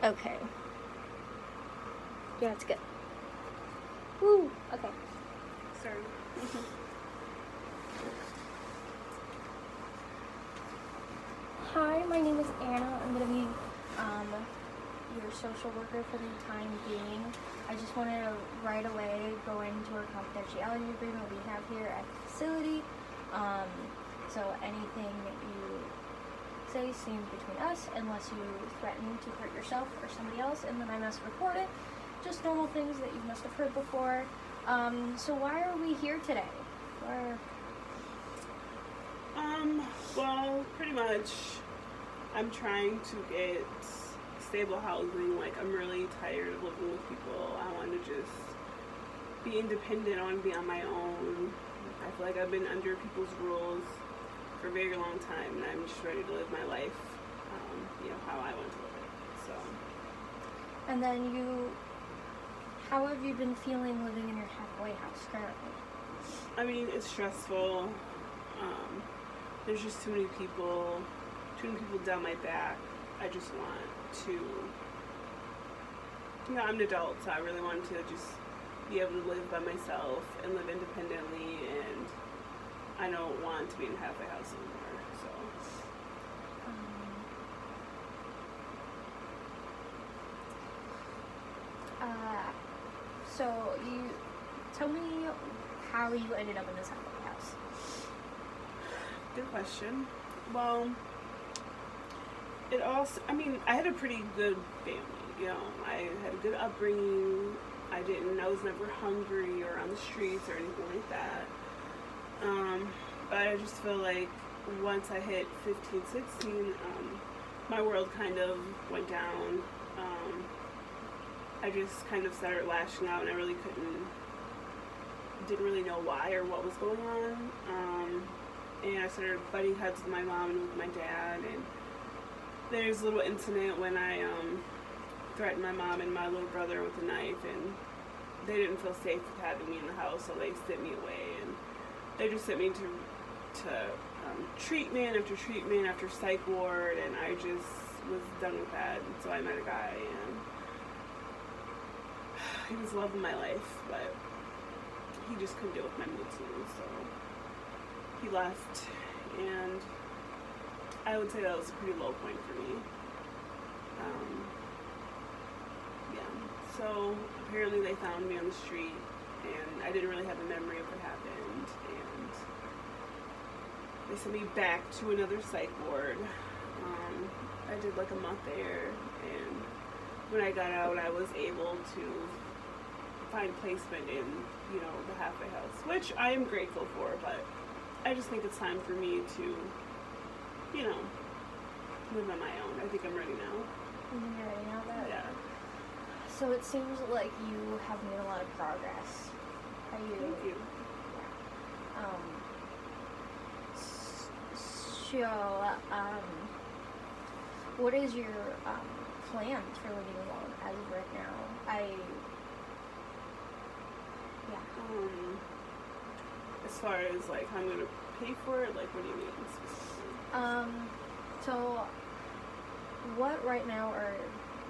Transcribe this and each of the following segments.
Okay. Yeah, it's good. Woo! Okay. Sorry. Hi, my name is Anna. I'm going to be your social worker for the time being. I just wanted to right away go into our confidentiality agreement we have here at the facility. So anything that you say stays between us unless you threaten to hurt yourself or somebody else, and then I must report it. Just normal things that you must have heard before. So why are we here today? Well, pretty much I'm trying to get stable housing. Like, I'm really tired of living with people. I want to just be independent. I want to be on my own. I feel like I've been under people's rules for a very long time, and I'm just ready to live my life, how I want to live it. So. And then how have you been feeling living in your halfway house currently? I mean, it's stressful. There's just too many people down my back. I just want to, I'm an adult, so I really want to just be able to live by myself and live independently, and I don't want to be in a halfway house anymore, so. So you tell me how you ended up in this halfway house. Good question. Well, I had a pretty good family, I had a good upbringing. I was never hungry or on the streets or anything like that. But I just feel like once I hit 15, 16, my world kind of went down. I just kind of started lashing out, and I really didn't really know why or what was going on. And I started butting heads with my mom and with my dad, and there's a little incident when I threatened my mom and my little brother with a knife, and they didn't feel safe with having me in the house, so they sent me away, and they just sent me to treatment after psych ward, and I just was done with that. And so I met a guy, and he was the love of my life, but he just couldn't deal with my mood swings, so he left, and I would say that was a pretty low point for me. So apparently they found me on the street, and I didn't really have a memory of what happened, and they sent me back to another psych ward. I did like a month there, and when I got out, I was able to find placement in, the halfway house, which I am grateful for, but I just think it's time for me to, live on my own. I think I'm ready now. You're ready now, though? Yeah. So it seems like you have made a lot of progress. Thank you. What is your plans for living alone as of right now? As far as like how I'm gonna pay for it, like what do you mean specifically? So what right now are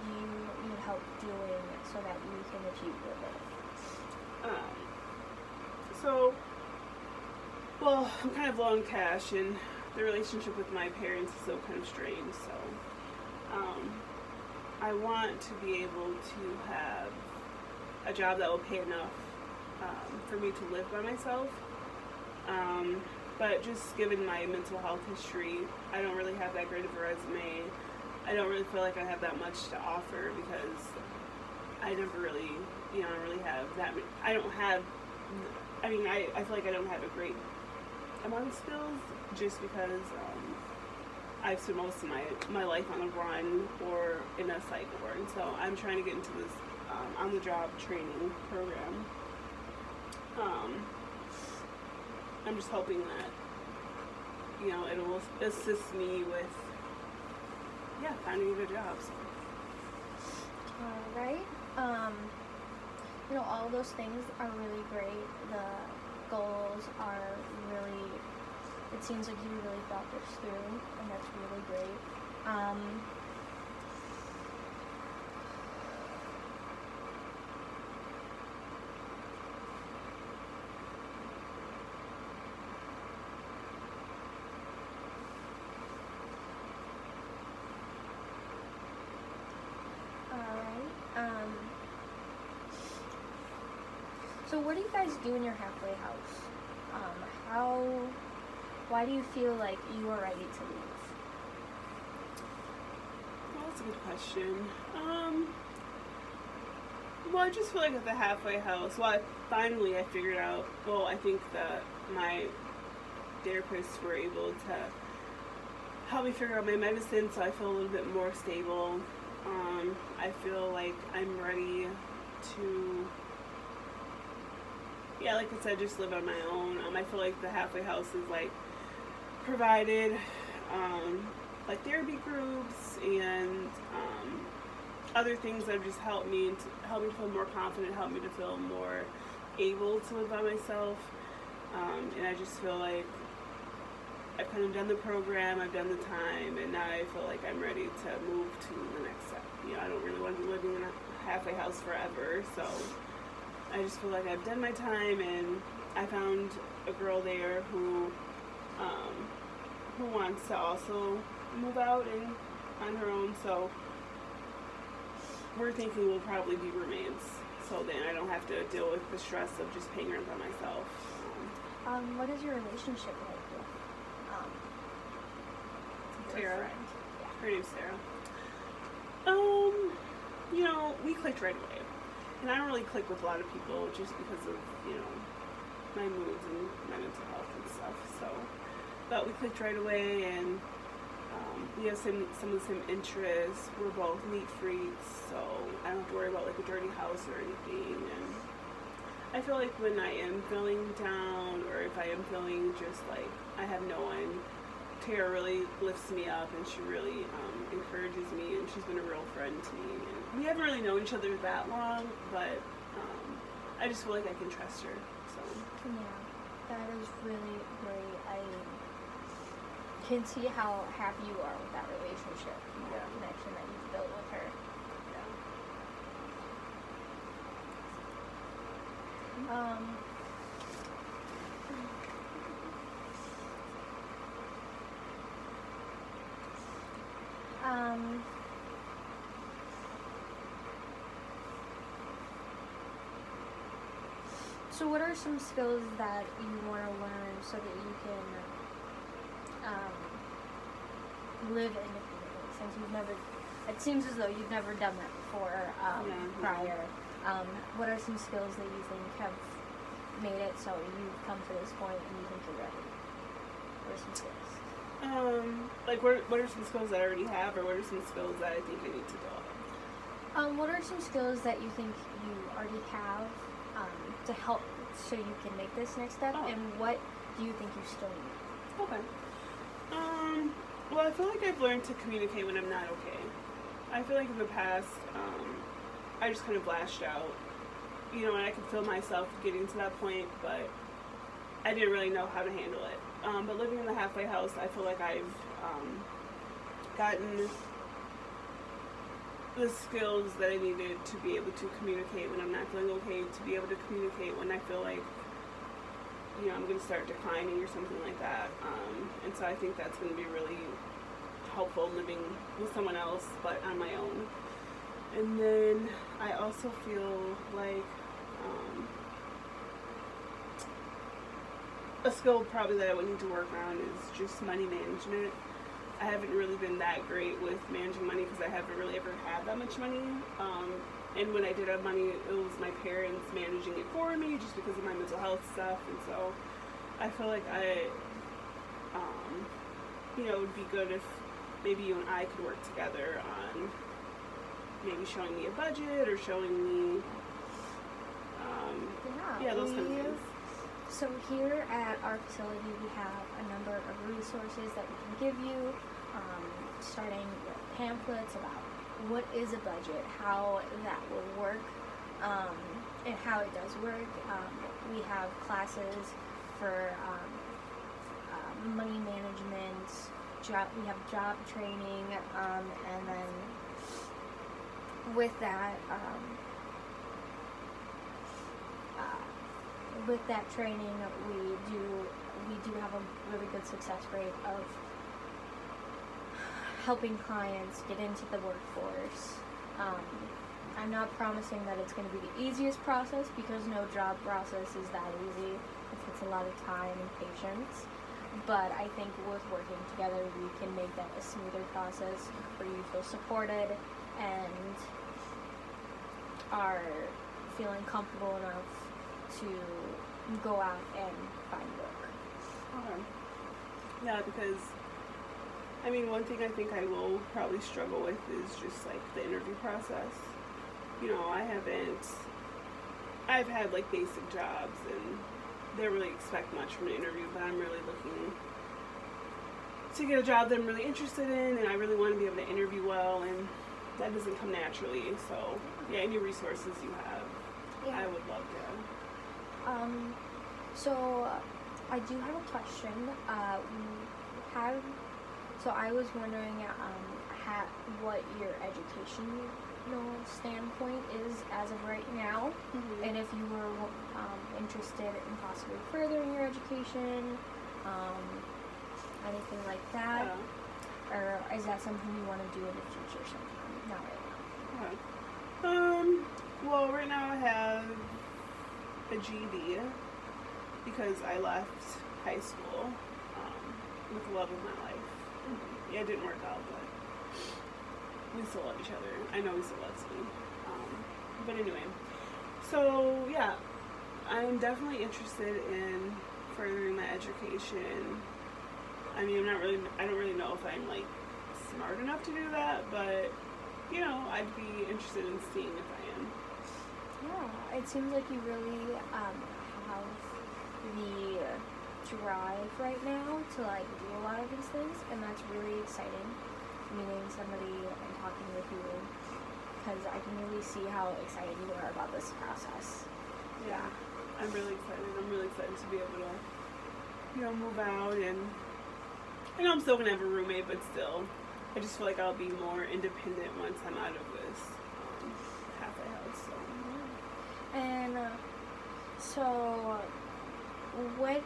you need help doing so that you can achieve your goal? I'm kind of low on cash, and the relationship with my parents is still kind of strained, so I want to be able to have a job that will pay enough for me to live by myself. But just given my mental health history, I don't really have that great of a resume. I don't really feel like I have that much to offer because I never really, I don't really have that. I feel like I don't have a great amount of skills just because I've spent most of my life on the run or in a psych ward. And so I'm trying to get into this on-the-job training program. I'm just hoping that, it will assist me with, finding a good job. So. All right. All those things are really great. The goals are really, it seems like you really thought this through, and that's really great. So what do you guys do in your halfway house? Why do you feel like you are ready to leave? Well, that's a good question. Well, I just feel like at the halfway house, I figured out, I think that my therapists were able to help me figure out my medicine, so I feel a little bit more stable. I feel like I'm ready to, like I said, just live on my own. I feel like the halfway house is like provided like therapy groups and other things that have just helped me to feel more confident, help me to feel more able to live by myself. And I just feel like I've kind of done the program, I've done the time, and now I feel like I'm ready to move to the next step. I don't really want to be living in a halfway house forever, so I just feel like I've done my time, and I found a girl there who wants to also move out and on her own, so we're thinking we'll probably be roommates, so then I don't have to deal with the stress of just paying rent by myself. What is your relationship like with your Sarah. friend? Yeah. Her name's Sarah. We clicked right away. And I don't really click with a lot of people just because of, my moods and my mental health and stuff. So, but we clicked right away, and we have some of the same interests. We're both neat freaks, so I don't have to worry about like a dirty house or anything. And I feel like when I am feeling down, or if I am feeling just like I have no one, Tara really lifts me up, and she really encourages me, and she's been a real friend to me. And we haven't really known each other that long, but I just feel like I can trust her. So Yeah, that is really great. I can see how happy you are with that relationship, the connection that you've built with her. So what are some skills that you want to learn so that you can live independently, since it seems as though you've never done that before prior. What are some skills that you think have made it so you've come to this point and you think you're ready? What are some skills? Like what are some skills that I already have, or what are some skills that I think I need to develop? What are some skills that you think you already have to help so you can make this next step, and what do you think you still need? Okay. Well, I feel like I've learned to communicate when I'm not okay. I feel like in the past, I just kind of lashed out, and I could feel myself getting to that point, but I didn't really know how to handle it. But living in the halfway house, I feel like I've gotten the skills that I needed to be able to communicate when I'm not feeling okay, to be able to communicate when I feel like, I'm going to start declining or something like that. And so I think that's going to be really helpful living with someone else, but on my own. And then I also feel like a skill probably that I would need to work on is just money management. I haven't really been that great with managing money because I haven't really ever had that much money. And when I did have money, it was my parents managing it for me just because of my mental health stuff. And so I feel like it would be good if maybe you and I could work together on maybe showing me a budget or showing me, those kind of things. So here at our facility, we have a number of resources that we can give you, starting with pamphlets about what is a budget, how that will work, and how it does work. We have classes for money management, we have job training, and then with that, training, we do have a really good success rate of helping clients get into the workforce. I'm not promising that it's going to be the easiest process because no job process is that easy. It takes a lot of time and patience. But I think with working together, we can make that a smoother process where you feel supported and are feeling comfortable enough to go out and find work. Okay. Yeah, because I mean, one thing I think I will probably struggle with is just like the interview process. You know, I've had like basic jobs and they don't really expect much from an interview, but I'm really looking to get a job that I'm really interested in, and I really want to be able to interview well, and that doesn't come naturally. So, yeah, any resources you have, I would love to. So I do have a question. So I was wondering what your educational standpoint is as of right now, and if you were interested in possibly furthering your education, anything like that, or is that something you want to do in the future sometime? Not right now. Okay. Well, right now I have a GED because I left high school with the love of my life. Yeah, it didn't work out, but we still love each other. I know he still loves me. But anyway, so yeah, I'm definitely interested in furthering my education. I mean, I don't really know if I'm like smart enough to do that, but you know, I'd be interested in seeing if I am. Yeah, it seems like you really have the drive right now to like do a lot of these things, and that's really exciting. Meeting somebody and talking with you, because I can really see how excited you are about this process. Yeah, I'm really excited. I'm really excited to be able to, you know, move out, and I know I'm still gonna have a roommate, but still, I just feel like I'll be more independent once I'm out of this halfway house. So. And so, what?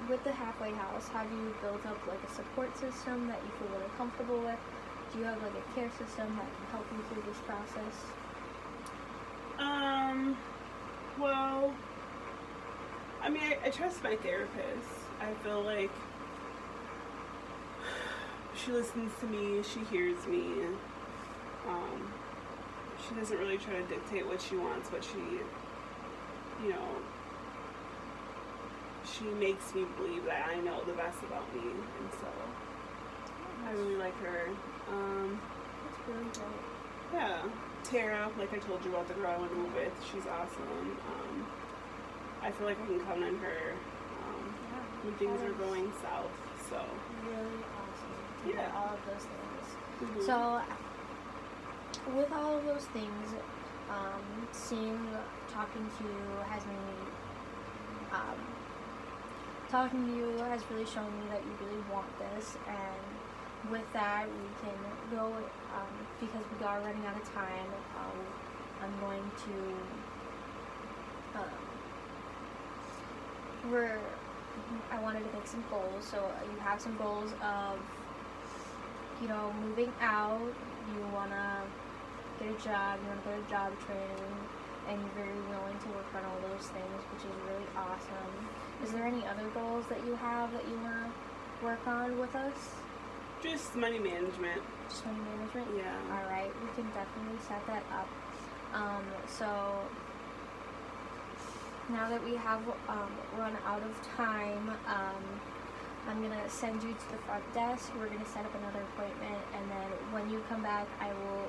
With the halfway house, have you built up like a support system that you feel really comfortable with? Do you have like a care system that can help you through this process? Well, I mean, I trust my therapist. I feel like she listens to me, she hears me. She doesn't really try to dictate what she wants, but she, you know, she makes me believe that I know the best about me, and so I really like her. That's really great. Yeah, Tara, like I told you about the girl I went to move with, she's awesome. I feel like I can count on her when things are going south. So really awesome to hear all of those things. Mm-hmm. So with all of those things, talking to you has really shown me that you really want this, and with that we can go, because we are running out of time, I'm going to I wanted to make some goals. So you have some goals of, you know, moving out, you want to get a job, you want to go to job training, and you're very willing to work on all those things, which is really awesome. Is there any other goals that you have that you want to work on with us? just money management. Just money management? Yeah. Alright, we can definitely set that up. So now that we have run out of time, I'm going to send you to the front desk. We're going to set up another appointment, and then when you come back, I will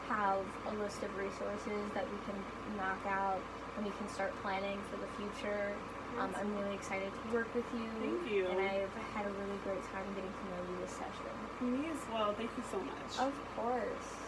have a list of resources that we can knock out, and we can start planning for the future. I'm really excited to work with you. Thank you. And I've had a really great time getting to know you this session. Me as well. Thank you so much. Of course.